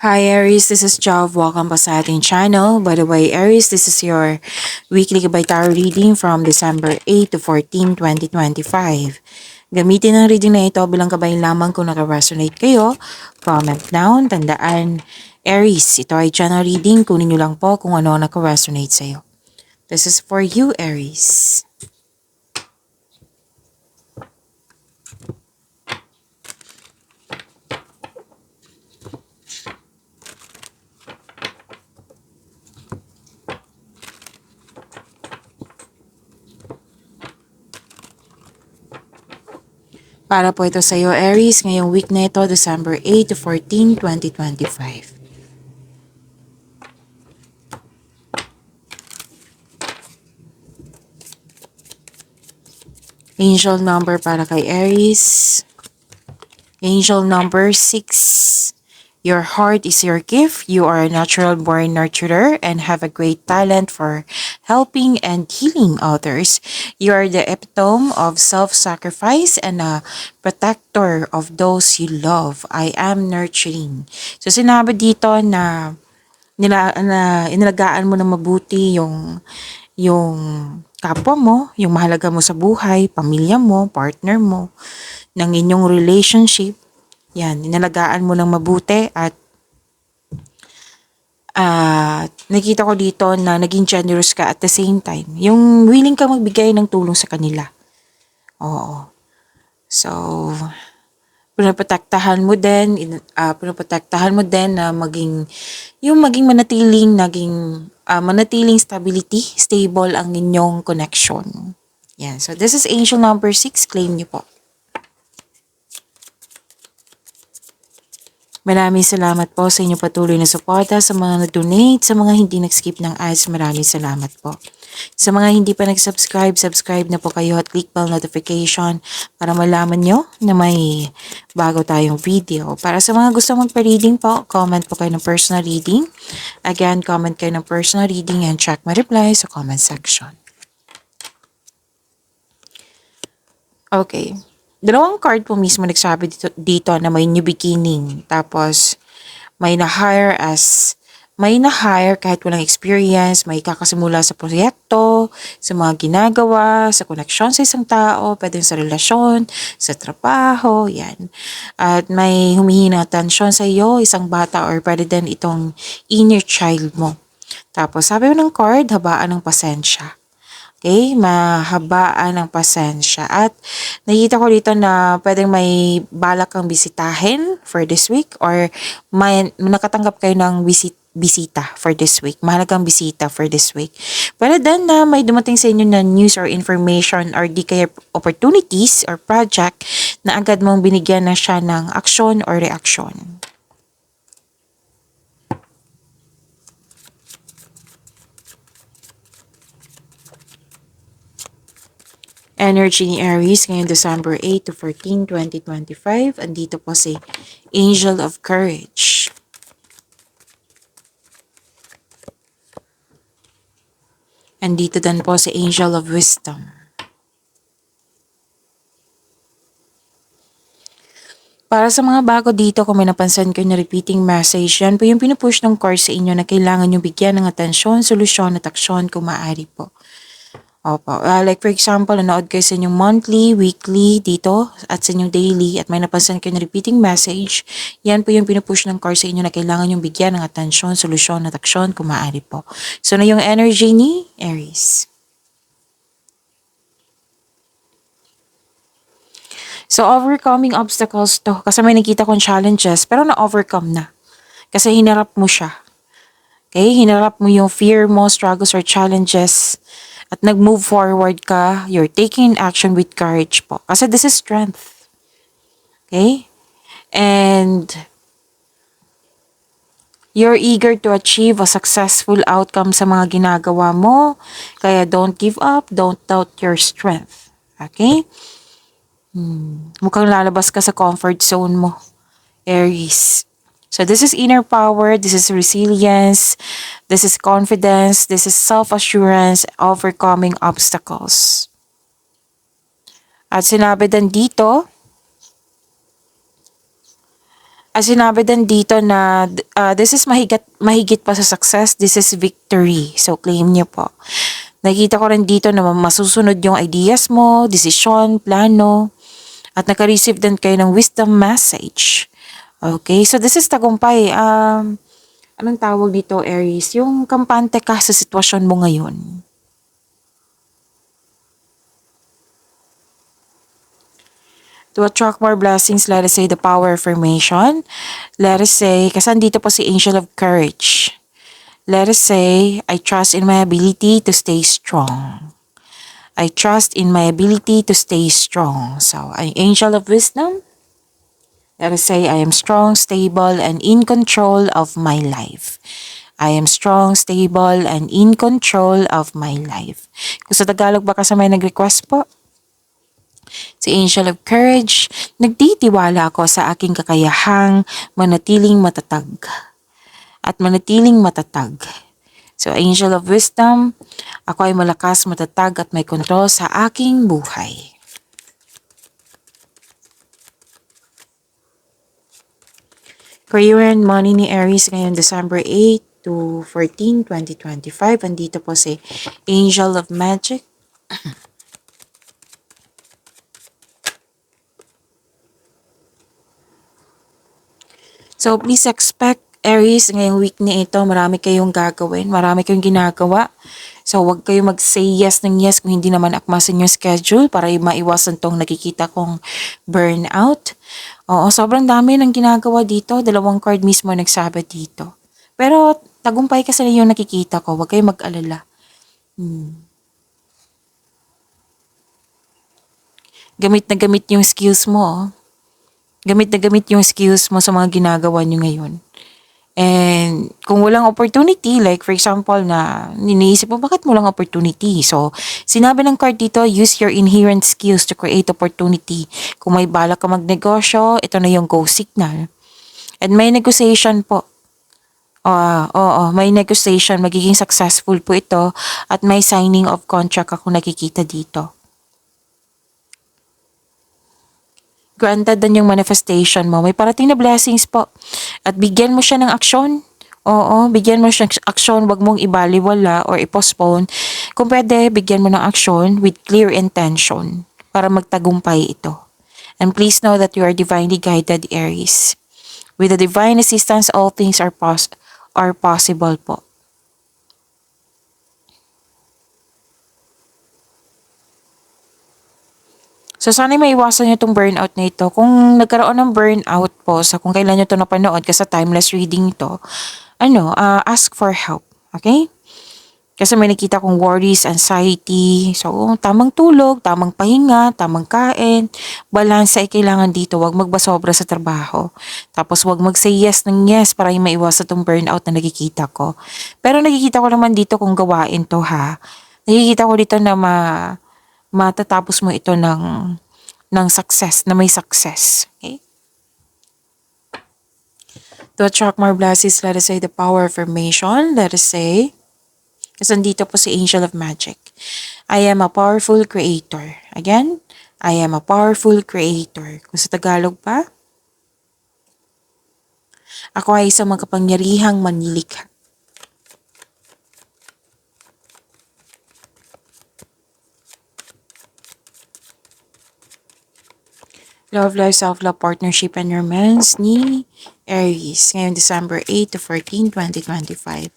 Hi Aries, this is Jav. Welcome pa sa ating channel. By the way, Aries, this is your weekly Gabay Tarot reading from December 8 to 14, 2025. Gamitin ang reading na ito bilang gabay lamang kung naka-resonate kayo. Comment down, tandaan. Aries, ito ay channel reading. Kunin nyo lang po kung ano ang naka-resonate sa'yo. This is for you, Aries. Para po ito sa iyo, Aries, ngayong week na ito, December 8 to 14, 2025. Angel number para kay Aries. Angel number 6. Your heart is your gift. You are a natural born nurturer and have a great talent for helping and healing others. You are the epitome of self-sacrifice and a protector of those you love. I am nurturing. So sinabi dito na inalagaan mo na mabuti yung kapwa mo, yung mahalaga mo sa buhay, pamilya mo, partner mo, ng inyong relationship. Yan, inalagaan mo ng mabuti at nakita ko dito na naging generous ka at the same time. Yung willing ka magbigay ng tulong sa kanila. Oo. So, pinaprotektahan mo din na maging manatiling stable ang inyong connection. Yan. So, this is angel number 6. Claim niyo po. Maraming salamat po sa inyong patuloy na suporta, sa mga nag-donate, sa mga hindi nag-skip ng ads, maraming salamat po. Sa mga hindi pa nag-subscribe, subscribe na po kayo at click bell notification para malaman nyo na may bago tayong video. Para sa mga gusto magpa-reading po, comment po kayo ng personal reading. Again, comment kayo ng personal reading and check my reply sa comment section. Okay. Dalawang card po mismo nagsabi dito na may new beginning. Tapos, may na-hire kahit walang experience, may kakasimula sa proyekto, sa mga ginagawa, sa koneksyon sa isang tao, pwede sa relasyon, sa trabaho, yan. At may humihina atensyon sa iyo, isang bata or pwede din itong inner child mo. Tapos, sabi mo ng card, habaan ng pasensya. Okay, mahabaan ng pasensya. At nakita ko dito na pwedeng may balak kang bisitahin for this week or nakatanggap kayo ng bisita for this week. Mahalagang bisita for this week. Pwede din na may dumating sa inyo na news or information or di kaya opportunities or project na agad mong binigyan na siya ng aksyon or reaksyon. Energy ni Aries ngayong December 8 to 14, 2025. Andito po si Angel of Courage. Andito din po si Angel of Wisdom. Para sa mga bago dito, kung may napansin kayo na repeating message, yan po yung pinupush ng card sa inyo na kailangan nyo bigyan ng atensyon, solusyon at aksyon kung maaari po. Opo. Like for example, nanood kayo sa inyong monthly, weekly dito at sa inyong daily at may napansin kayo na repeating message, yan po yung pinupush ng card sa inyo na kailangan yung bigyan ng atensyon, solusyon at aksyon kung maaari po. So na yung energy ni Aries. So overcoming obstacles to. Kasi may nakita kong challenges pero na-overcome na. Kasi hinarap mo siya. Okay? Hinarap mo yung fear mo, struggles or challenges at nag-move forward ka, you're taking action with courage po. Kasi this is strength. Okay? And you're eager to achieve a successful outcome sa mga ginagawa mo. Kaya don't give up, don't doubt your strength. Okay? Mukhang lalabas ka sa comfort zone mo, Aries. So this is inner power, this is resilience, this is confidence, this is self-assurance, overcoming obstacles. At sinabi din dito Sinabi din dito na this is mahigit pa sa success, this is victory. So claim niyo po. Nakita ko rin dito na masusunod yung ideas mo, desisyon, plano, at naka-receive din kayo ng wisdom message. Okay, so this is tagumpay. Anong tawag dito, Aries? Yung kampante ka sa sitwasyon mo ngayon. To attract more blessings, let us say the power affirmation. Let us say, kasi dito po si Angel of Courage. Let us say, I trust in my ability to stay strong. I trust in my ability to stay strong. So, an Angel of Wisdom. Let us say, I am strong, stable, and in control of my life. I am strong, stable, and in control of my life. Kung sa Tagalog baka sa may nag-request po, si Angel of Courage, nagtitiwala ako sa aking kakayahang manatiling matatag. At manatiling matatag. So, Angel of Wisdom, ako ay malakas, matatag at may kontrol sa aking buhay. Career and money ni Aries ngayon December 8 to 14, 2025. Andito po si Angel of Magic. So, please expect, Aries, ngayong week na ito, marami kayong gagawin, marami kayong ginagawa. So, huwag kayo mag-say yes ng yes kung hindi naman akmasin yung schedule para maiwasan tong nakikita kong burnout. Oo, sobrang dami ng ginagawa dito. 2 card mismo nagsabi dito. Pero, tagumpay kasi yung nakikita ko. Huwag kayong mag-alala. Gamit na gamit yung skills mo. Oh. Gamit na gamit yung skills mo sa mga ginagawa nyo ngayon. And kung walang opportunity, like for example na niniisip mo, bakit mo lang opportunity? So, sinabi ng card dito, use your inherent skills to create opportunity. Kung may balak ka magnegosyo, ito na yung go signal. And may negotiation po. May negotiation, magiging successful po ito at may signing of contract ako nakikita dito. Granted din yung manifestation mo. May parating na blessings po. At bigyan mo siya ng aksyon. Oo, bigyan mo siya ng aksyon. Huwag mong ibaliwala or i-postpone. Kung pwede, bigyan mo ng aksyon with clear intention para magtagumpay ito. And please know that you are divinely guided, Aries. With the divine assistance, all things are possible po. So, sana maiwasan nyo itong burnout na ito. Kung nagkaroon ng burnout po, sa kung kailan nyo ito napanood, kasi timeless reading ito, ask for help. Okay? Kasi may nakita kong worries, anxiety. So, tamang tulog, tamang pahinga, tamang kain. Balance ay kailangan dito. Huwag magbasobra sa trabaho. Tapos, huwag mag-say yes ng yes para yung maiwasan itong burnout na nakikita ko. Pero nakikita ko naman dito kung gawain to ha. Nakikita ko dito na matatapos mo ito ng success, na may success. Okay? To attract more blessings, let us say the power of affirmation. Let us say, kasi nandito po si Angel of Magic. I am a powerful creator. Again, I am a powerful creator. Kung sa Tagalog pa, ako ay isang makapangyarihang manlilikha. Love life, self-love, partnership, and romance ni Aries. Ngayon, December 8 to 14, 2025.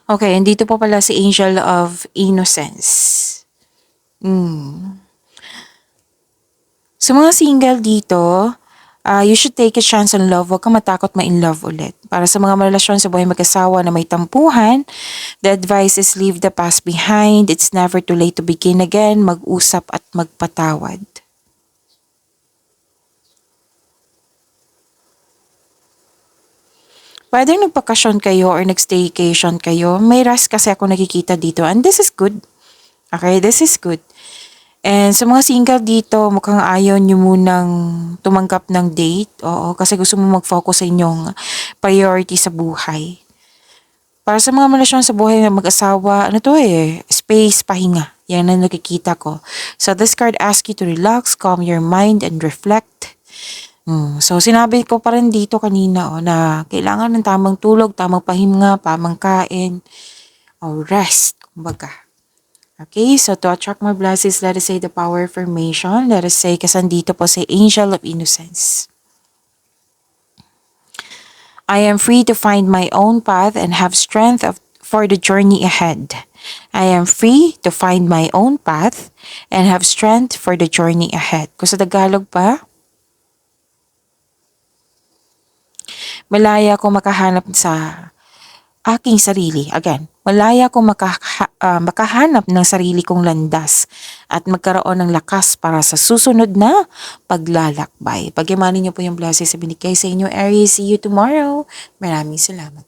Okay, and dito po pala si Angel of Innocence. Sa mga single dito, you should take a chance on love. Huwag kang matakot ma-in love ulit. Para sa mga relasyon sa buhay mag-asawa na may tampuhan, the advice is leave the past behind. It's never too late to begin again. Mag-usap at magpatawad. Pwede nagpakasyon kayo or nag-staycation kayo. May rest kasi ako nakikita dito. And this is good. Okay, this is good. And sa mga single dito, mukhang ayaw nyo munang tumanggap ng date. Oo, kasi gusto mo mag-focus sa inyong priority sa buhay. Para sa mga relasyon sa buhay ng mag-asawa, ano to space, pahinga. Yan ang nakikita ko. So this card asks you to relax, calm your mind, and reflect. So sinabi ko pa rin dito kanina na kailangan ng tamang tulog, tamang pahinga, tamang kain, o rest, kumbaga. Okay, so to attract more blessings, let us say the power of affirmation. Let us say, kasandito po sa Angel of Innocence. I am free to find my own path and have strength for the journey ahead. I am free to find my own path and have strength for the journey ahead. Kung sa Tagalog pa, malaya ko makahanap sa aking sarili. Again, malaya ko makahanap ng sarili kong landas at magkaroon ng lakas para sa susunod na paglalakbay. Pagyamanin niyo po yung blessings sa binigay sa inyo, Aries. See you tomorrow. Maraming salamat.